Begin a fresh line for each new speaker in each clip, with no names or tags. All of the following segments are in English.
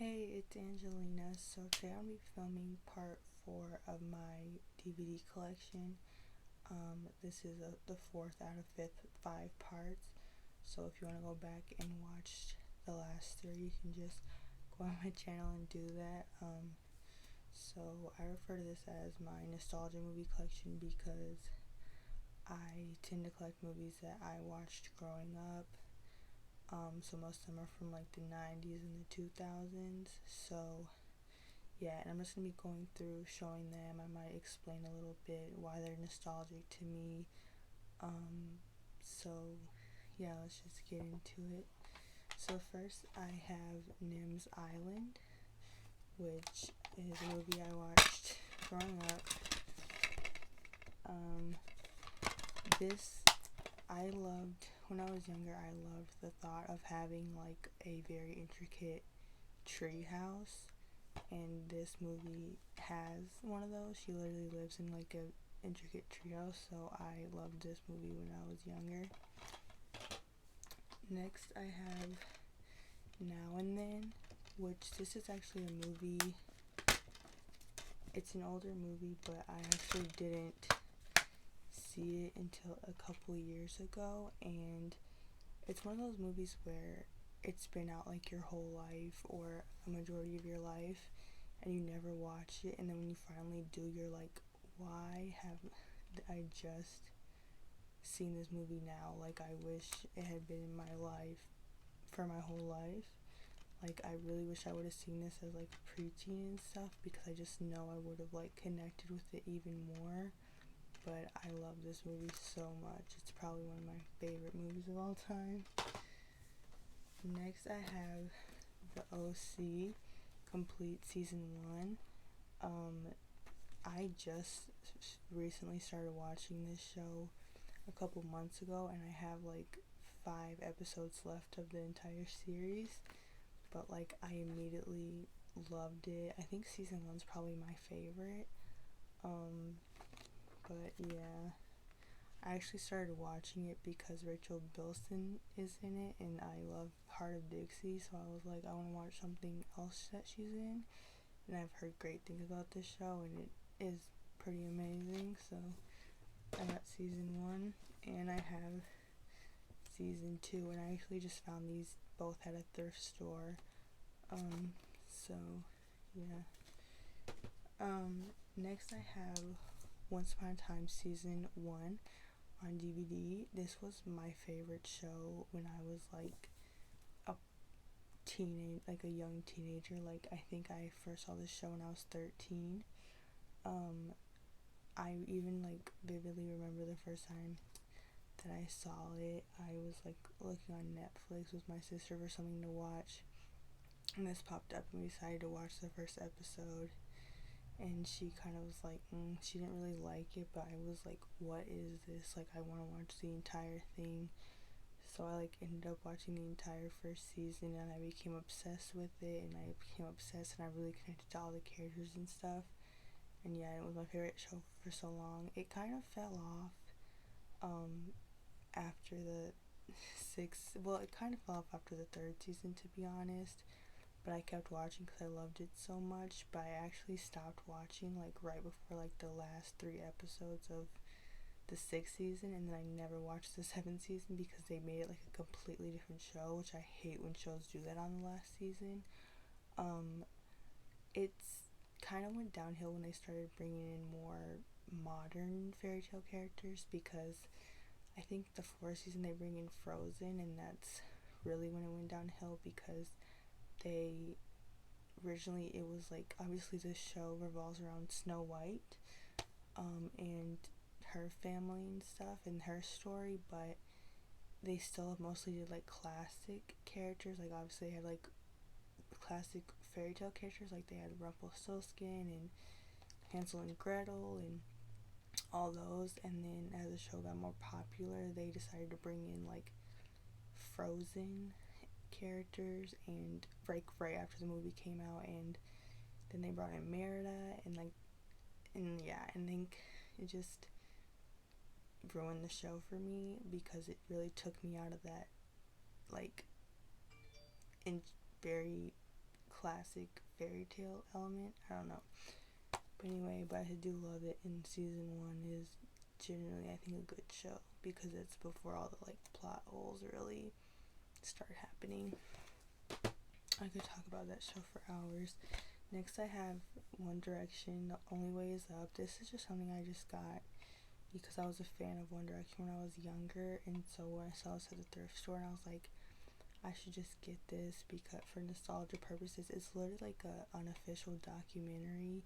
Hey, it's Angelina. So today I'll be filming part 4 of my DVD collection. This is the fourth out of 5 parts. So if you want to go back and watch the last 3, you can just go on my channel and do that. So I refer to this as my nostalgia movie collection because I tend to collect movies that I watched growing up. So most of them are from like the 90s and the 2000s. So yeah, and I'm just gonna be going through showing them. I might explain a little bit why they're nostalgic to me. So yeah, let's just get into it. So first I have Nim's Island, which is a movie I watched growing up. This I loved when I was younger. I loved the thought of having like a very intricate tree house, and this movie has one of those. She literally lives in like a intricate treehouse, so I loved this movie when I was younger. Next I have Now and Then, which this is actually a movie. It's an older movie, but I actually didn't see it until a couple years ago, and it's one of those movies where it's been out like your whole life or a majority of your life and you never watch it, and then when you finally do, you're like, why have I just seen this movie now? Like, I wish it had been in my life for my whole life. Like, I really wish I would have seen this as like preteen and stuff, because I just know I would have like connected with it even more. But I love this movie so much. It's probably one of my favorite movies of all time. Next I have The OC Complete Season 1. I just recently started watching this show a couple months ago, and I have like 5 episodes left of the entire series, but like I immediately loved it. I think season 1's probably my favorite. But yeah, I actually started watching it because Rachel Bilson is in it, and I love Heart of Dixie, so I was like, I want to watch something else that she's in, and I've heard great things about this show, and it is pretty amazing. So I got season 1, and I have season 2, and I actually just found these both at a thrift store. So yeah. Next I have Once Upon a Time season 1 on DVD. This was my favorite show when I was like a young teenager. Like, I think I first saw this show when I was 13. I even like vividly remember the first time that I saw it. I was like looking on Netflix with my sister for something to watch, and this popped up, and we decided to watch the first episode. And she kind of was like, she didn't really like it, but I was like, what is this? Like, I want to watch the entire thing. So I like ended up watching the entire first season, and I became obsessed with it, and I became obsessed, and I really connected to all the characters and stuff. And yeah, it was my favorite show for so long. It kind of fell off after the it kind of fell off after the 3rd season, to be honest, but I kept watching because I loved it so much. But I actually stopped watching like right before like the last 3 episodes of the 6th season, and then I never watched the 7th season because they made it like a completely different show, which I hate when shows do that on the last season. It's kind of went downhill when they started bringing in more modern fairy tale characters, because I think the 4th season they bring in Frozen, and that's really when it went downhill, because they originally, it was like, obviously this show revolves around Snow White, and her family and stuff and her story, but they still mostly did like classic characters. Like, obviously they had like classic fairy tale characters, like they had Rumpelstiltskin and Hansel and Gretel and all those. And then as the show got more popular, they decided to bring in like Frozen characters, and right after the movie came out, and then they brought in Merida, and yeah, I think it just ruined the show for me, because it really took me out of that like in very classic fairy tale element. I don't know. But anyway, but I do love it, and season 1 is generally, I think, a good show because it's before all the like plot holes really start happening. I could talk about that show for hours. Next I have One Direction, The Only Way Is Up. This is just something I just got because I was a fan of One Direction when I was younger, and so when I saw this at the thrift store, and I was like, I should just get this because for nostalgia purposes. It's literally like a unofficial documentary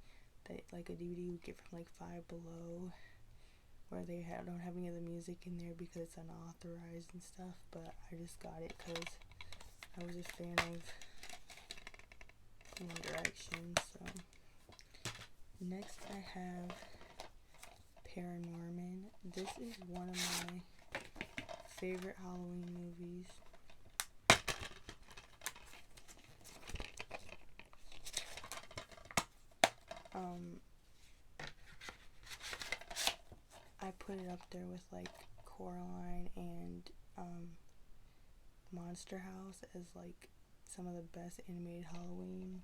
that like a DVD you would get from like Five Below, where they don't have any of the music in there because it's unauthorized and stuff, but I just got it because I was a fan of One Direction. So next I have Paranorman. This is one of my favorite Halloween movies. I put it up there with like Coraline and Monster House as like some of the best animated Halloween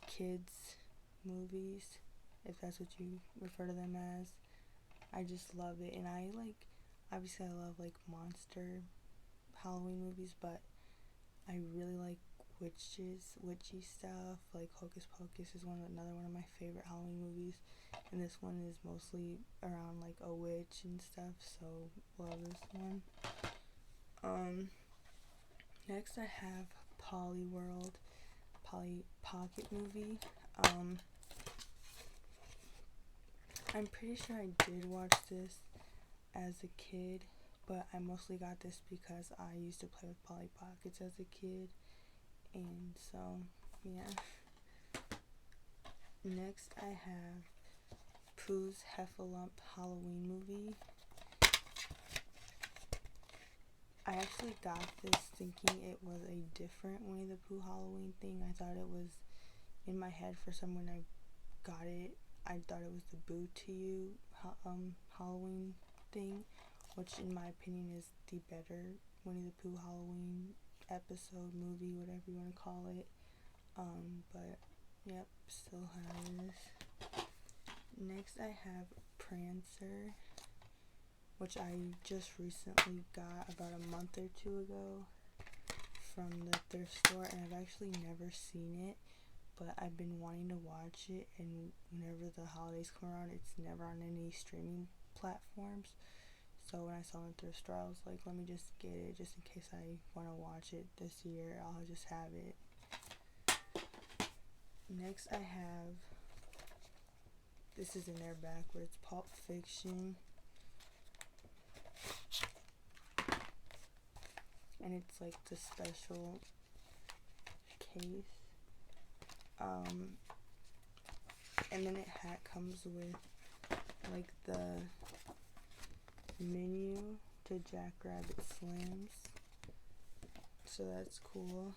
kids movies, if that's what you refer to them as. I just love it, and I like, obviously I love like monster Halloween movies, but I really like witchy stuff. Like Hocus Pocus is another one of my favorite Halloween movies, and this one is mostly around like a witch and stuff, so love this one. Next I have Polyworld, Polly Pocket movie. I'm pretty sure I did watch this as a kid, but I mostly got this because I used to play with Polly Pockets as a kid, and so yeah. Next I have Pooh's Heffalump Halloween movie. I actually got this thinking it was a different Winnie the Pooh Halloween thing. I thought it was, in my head, for some when I got it, I thought it was the Boo to You Halloween thing, which in my opinion is the better Winnie the Pooh Halloween episode, movie, whatever you want to call it. But yep, still have this. Next I have Prancer, which I just recently got about a month or two ago from the thrift store, and I've actually never seen it, but I've been wanting to watch it, and whenever the holidays come around, it's never on any streaming platforms. So when I saw it at the thrift store, I was like, let me just get it just in case I want to watch it this year. I'll just have it. Next I have, this is in there backwards, Pulp Fiction. And it's like the special case. And then it comes with like the menu to Jack Rabbit Slims. So that's cool.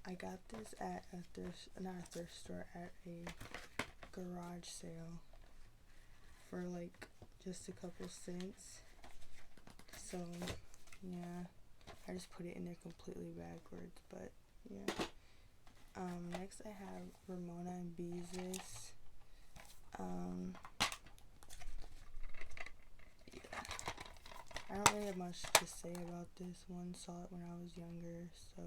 I got this at not a thrift store, at a garage sale for like just a couple cents. So yeah, I just put it in there completely backwards, but yeah. Next I have Ramona and Beezus. Yeah. I don't really have much to say about this one. Saw it when I was younger, so,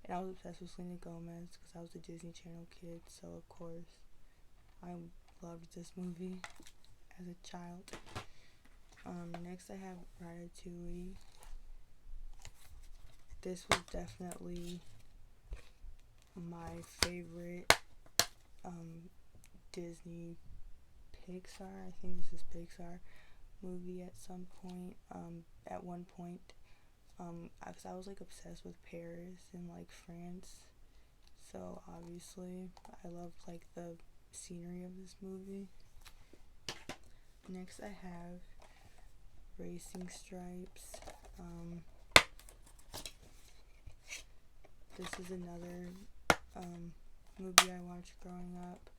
and I was obsessed with Selena Gomez because I was a Disney Channel kid, so of course I loved this movie as a child. Next I have Ratatouille. This was definitely my favorite Disney Pixar, I think this is Pixar, movie at some point, at one point, because I was like obsessed with Paris and like France, so obviously I loved like the scenery of this movie. Next I have Racing Stripes. This is another movie I watched growing up.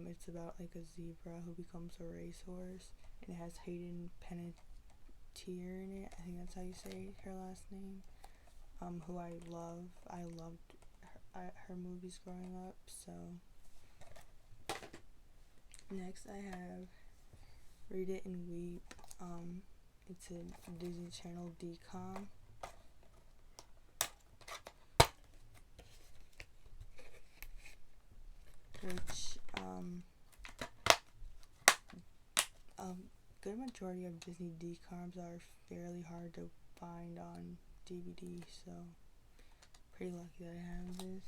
It's about like a zebra who becomes a racehorse, and it has Hayden Panettiere in it. I think that's how you say her last name. Who I love. I loved her movies growing up. So next I have Read It and Weep. It's a Disney Channel DCOM. Which a good majority of Disney DCOMs are fairly hard to find on DVD, so pretty lucky that I have this.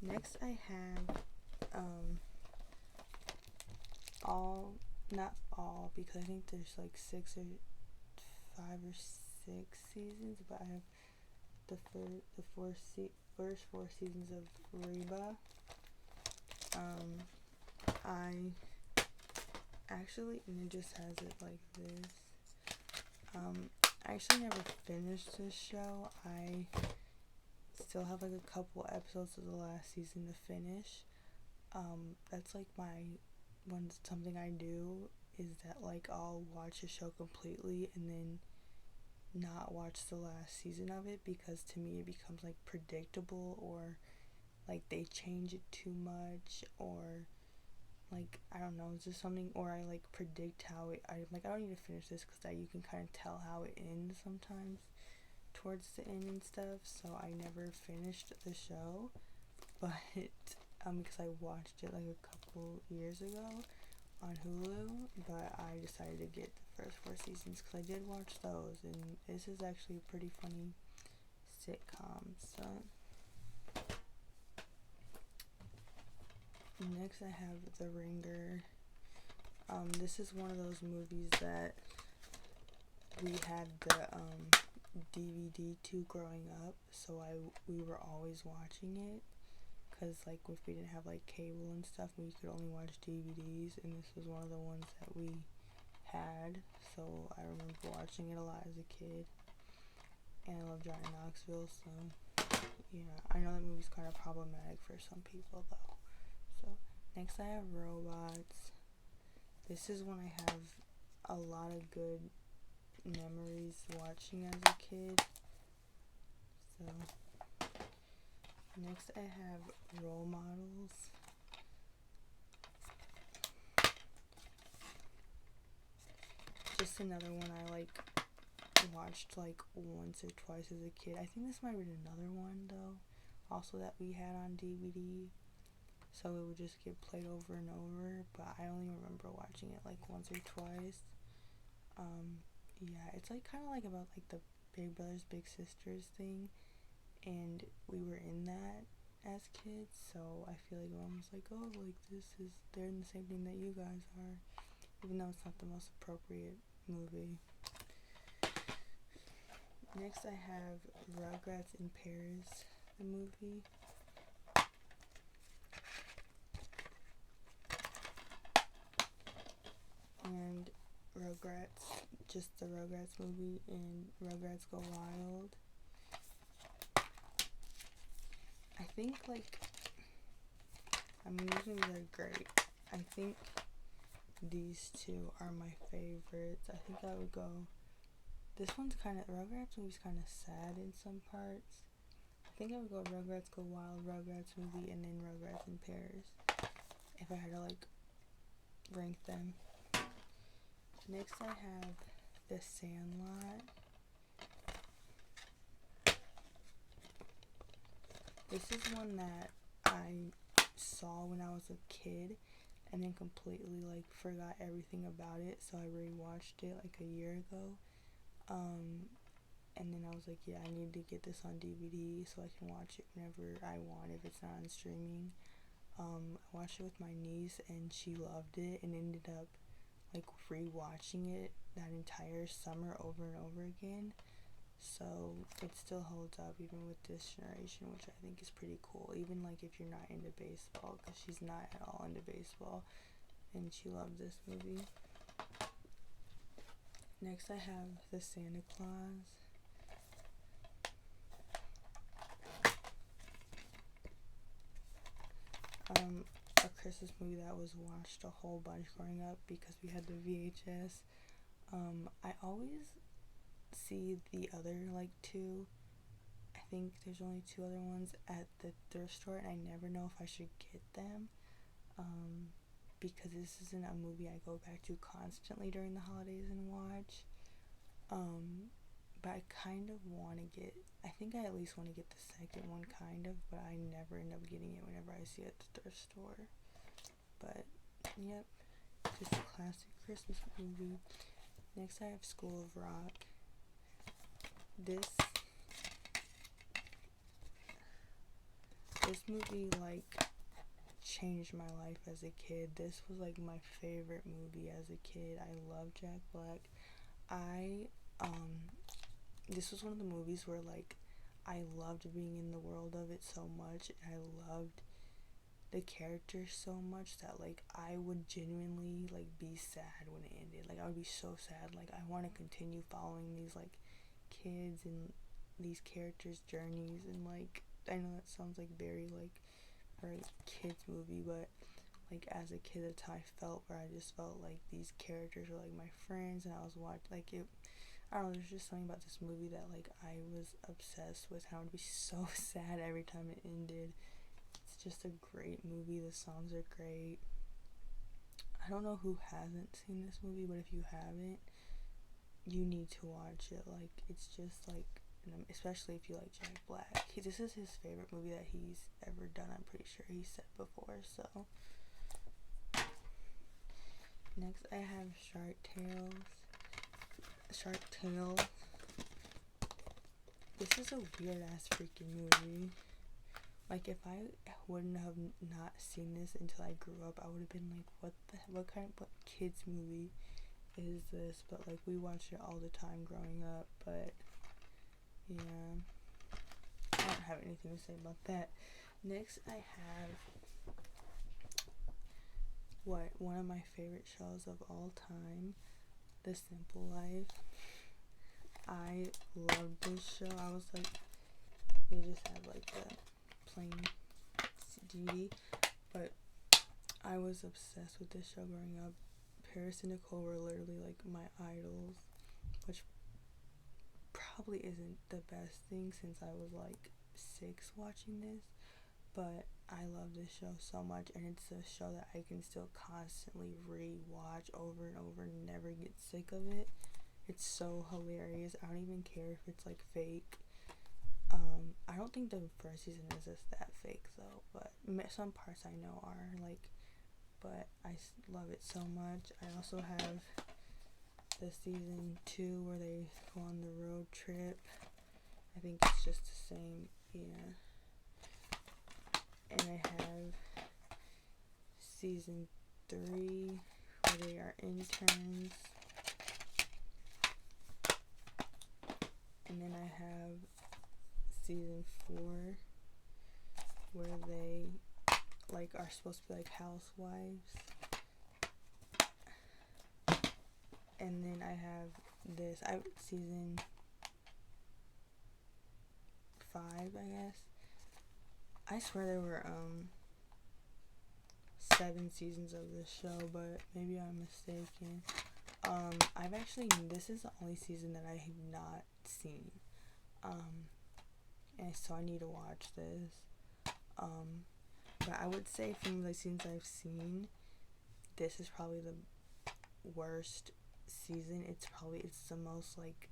Next I have not all, because I think there's like 5 or 6 seasons, but I have the first 4 seasons of Reba. I actually, and it just has it like this. I actually never finished this show. I still have like a couple episodes of the last season to finish. That's like something I do is that like I'll watch a show completely and then not watch the last season of it, because to me it becomes like predictable, or like they change it too much, or like I don't know, it's just something, or I like predict how it. I don't need to finish this because you can kind of tell how it ends sometimes towards the end and stuff. So I never finished the show, but because I watched it like a couple years ago on Hulu, but I decided to get the first 4 seasons because I did watch those, and this is actually a pretty funny sitcom. So next I have The Ringer. This is one of those movies that we had the DVD to growing up, so we were always watching it, because like if we didn't have like cable and stuff, we could only watch DVDs, and this was one of the ones that we had, so I remember watching it a lot as a kid. And I love Johnny Knoxville, so yeah, I know that movie's kind of problematic for some people though. So next I have Robots. This is one I have a lot of good memories watching as a kid. So next I have Role Models. Just another one I like watched like once or twice as a kid. I think this might have been another one though, also that we had on DVD, so it would just get played over and over, but I only remember watching it like once or twice. Yeah, it's like kind of like about like the Big Brothers Big Sisters thing, and we were in that as kids, so I feel like mom was like, oh, like they're in the same thing that you guys are, even though it's not the most appropriate movie. Next I have Rugrats in Paris, the movie. And Rugrats, just the Rugrats movie, and Rugrats Go Wild. I think these movies are great. I think these two are my favorites. I think I would go, this one's Rugrats movie's kind of sad in some parts. I think I would go Rugrats Go Wild, Rugrats movie, and then Rugrats in Paris, if I had to like rank them. Next I have The Sandlot. This is one that I saw when I was a kid and then completely like forgot everything about it, so I rewatched it like a year ago. And then I was like, yeah, I need to get this on DVD so I can watch it whenever I want if it's not on streaming. I watched it with my niece and she loved it and ended up like rewatching it that entire summer over and over again. So it still holds up even with this generation, which I think is pretty cool. Even like if you're not into baseball, because she's not at all into baseball, and she loved this movie. Next I have The Santa Claus. A Christmas movie that was watched a whole bunch growing up because we had the VHS. I always see the other like two. I think there's only 2 other ones at the thrift store, and I never know if I should get them. Because this isn't a movie I go back to constantly during the holidays and watch. But I kind of want to get, I think I at least want to get the second one, kind of, but I never end up getting it whenever I see it at the thrift store. But, yep, just a classic Christmas movie. Next I have School of Rock. This movie, like, changed my life as a kid. This was, like, my favorite movie as a kid. I love Jack Black. This was one of the movies where, like, I loved being in the world of it so much, and I loved the characters so much that, like, I would genuinely, like, be sad when it ended. Like, I would be so sad. Like, I want to continue following these, like, kids and these characters' journeys, and, like, I know that sounds, like, very, like, for a kids movie, but, like, as a kid, that's how I felt, where I just felt like these characters were, like, my friends, and I was watching, like, it, I don't know, there's just something about this movie that, like, I was obsessed with, and I would be so sad every time it ended. It's just a great movie. The songs are great. I don't know who hasn't seen this movie, but if you haven't, you need to watch it. Like, it's just, like, especially if you like Jack Black. This is his favorite movie that he's ever done, I'm pretty sure he said before, so. Next, I have Shark Tale. This is a weird ass freaking movie. Like, if I wouldn't have not seen this until I grew up, I would have been like, what kids movie is this? But, like, we watched it all the time growing up, but, yeah, I don't have anything to say about that. Next, I have one of my favorite shows of all time, The Simple Life. I loved this show. I was like, they just had, like, the plain DVD, but I was obsessed with this show growing up. Paris and Nicole were literally, like, my idols, which probably isn't the best thing since I was, like, 6 watching this, but I love this show so much, and it's a show that I can still constantly re-watch over and over and never get sick of it. It's so hilarious. I don't even care if it's, like, fake. I don't think the first season is just that fake, though, but some parts I know are, like, but I love it so much. I also have the season 2 where they go on the road trip. I think it's just the same, yeah. And I have season 3 where they are interns. And then I have season 4 where they, like, are supposed to be, like, housewives. And then I have this, season 5, I guess. I swear there were 7 seasons of this show, but maybe I'm mistaken. This is the only season that I have not seen. And so I need to watch this. But I would say from the seasons I've seen, this is probably the worst season. It's the most, like,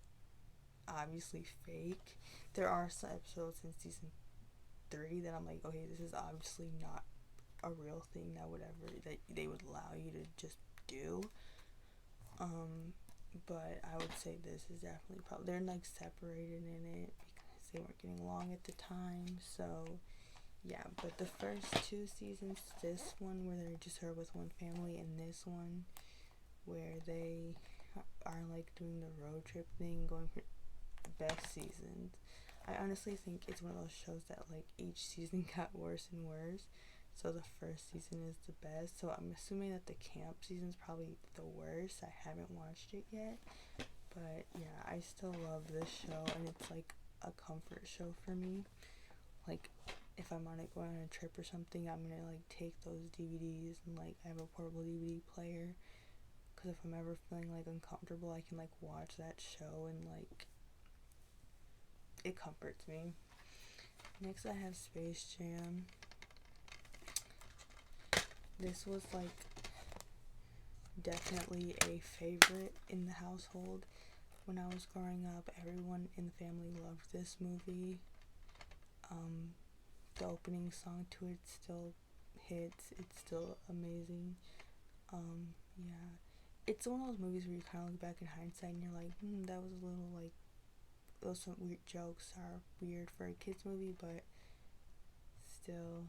obviously fake. There are some episodes in season 3 that I'm like, okay, this is obviously not a real thing that they would allow you to just do. But I would say this is definitely they're, like, separated in it because they weren't getting along at the time, so yeah. But the first 2 seasons, this one where they're just her with one family, and this one where they are, like, doing the road trip thing, going for best seasons. I honestly think it's one of those shows that, like, each season got worse and worse. So the first season is the best. So I'm assuming that the camp season is probably the worst. I haven't watched it yet. But yeah, I still love this show, and it's, like, a comfort show for me. Like, if I'm going on a trip or something, I'm gonna, like, take those DVDs, and, like, I have a portable DVD player. Because if I'm ever feeling, like, uncomfortable, I can, like, watch that show, and, like, it comforts me. Next I have Space Jam. This was like definitely a favorite in the household. When I was growing up, everyone in the family loved this movie. The opening song to it still hits. It's still amazing. Yeah. It's one of those movies where you kind of look back in hindsight and you're like, that was a little like, those some weird jokes are weird for a kids movie, but still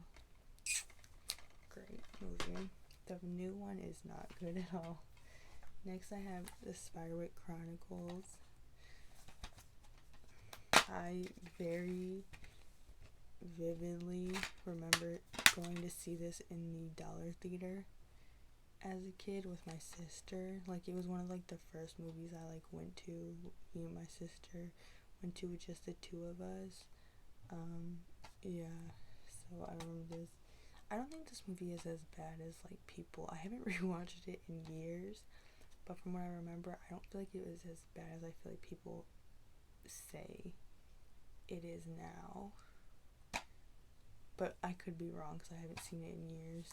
great movie. The new one is not good at all. Next I have the Spiderwick Chronicles. I very vividly remember going to see this in the Dollar Theater as a kid with my sister. Like, it was one of like the first movies I like went to. Me and my sister went to with just the two of us. Yeah, so I remember this. I don't think this movie is as bad as like people. I haven't rewatched it in years, but from what I remember, I don't feel like it was as bad as I feel like people say it is now. But I could be wrong because I haven't seen it in years.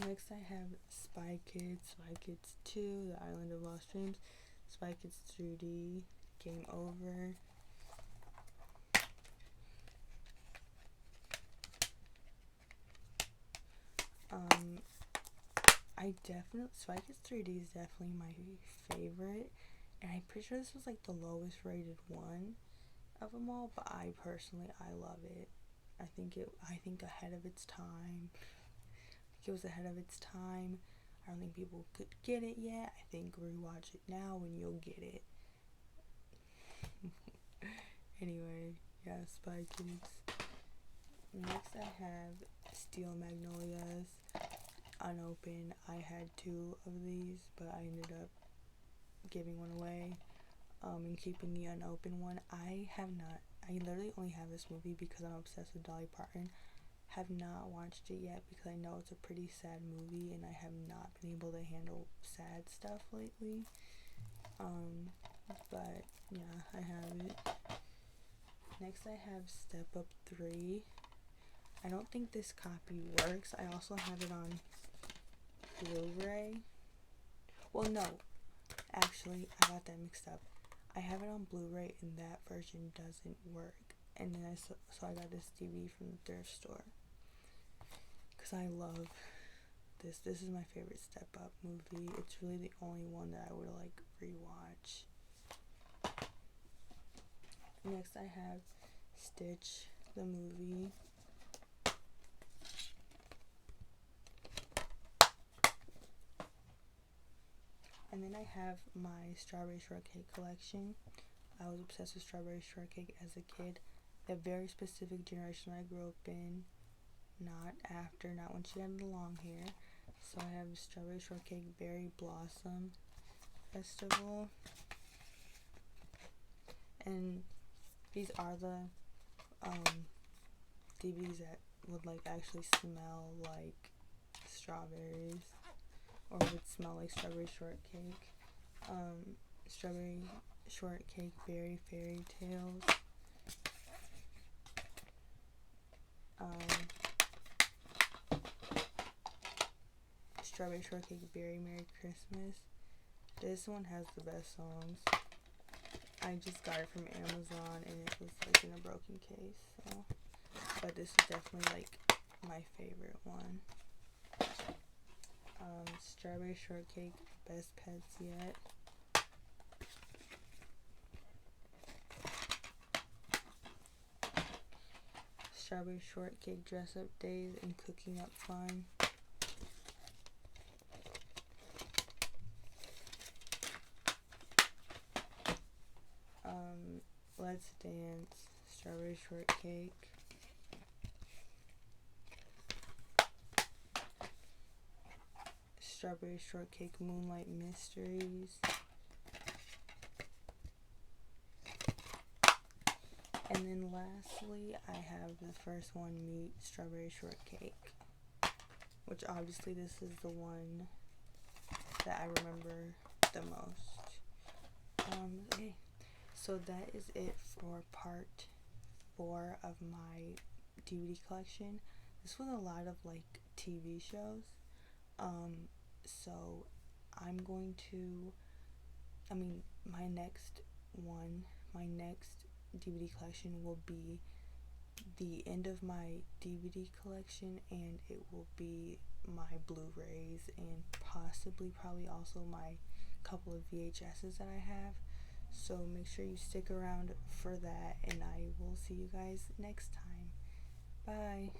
Next I have Spy Kids, Spy Kids 2, The Island of Lost Dreams, Spy Kids 3D, Game Over. Spy Kids 3D is definitely my favorite, and I'm pretty sure this was like the lowest rated one of them all, but I love it. I think ahead of its time. It was ahead of its time. I don't think people could get it yet. I think rewatch it now and you'll get it. Anyway, yeah, Spy Kids. Next I have Steel Magnolias unopened. I had 2 of these, but I ended up giving one away and keeping the unopened one. I literally only have this movie because I'm obsessed with Dolly Parton. Have not watched it yet because I know it's a pretty sad movie and I have not been able to handle sad stuff lately. But yeah, I have it. Next I have Step Up 3. I don't think this copy works. I also have it on Blu-ray. Well, no. Actually, I got that mixed up. I have it on Blu-ray and that version doesn't work. And then I got this DVD from the thrift store. Because I love this. This is my favorite Step Up movie. It's really the only one that I would like rewatch. Next I have Stitch, the movie. And then I have my Strawberry Shortcake collection. I was obsessed with Strawberry Shortcake as a kid. The very specific generation I grew up in. Not when she had the long hair. So I have Strawberry Shortcake Berry Blossom Festival. And these are the DVDs that would like actually smell like strawberries or would smell like strawberry shortcake. Strawberry Shortcake Berry Fairy Tales. Strawberry Shortcake Berry Merry Christmas. This one has the best songs. I just got it from Amazon and it was like in a broken case, so. But this is definitely like my favorite one. Strawberry Shortcake Best Pets Yet. Strawberry Shortcake Dress Up Days and Cooking Up Fun. Let's Dance, Strawberry Shortcake. Strawberry Shortcake Moonlight Mysteries. And then lastly, I have the first one, Meet Strawberry Shortcake. Which obviously this is the one that I remember the most. Okay. So that is it for part 4 of my DVD collection. This was a lot of like TV shows. So I'm going to, I mean, my next DVD collection will be the end of my DVD collection, and it will be my Blu-rays and probably also my couple of VHSs that I have. So make sure you stick around for that, and I will see you guys next time. Bye.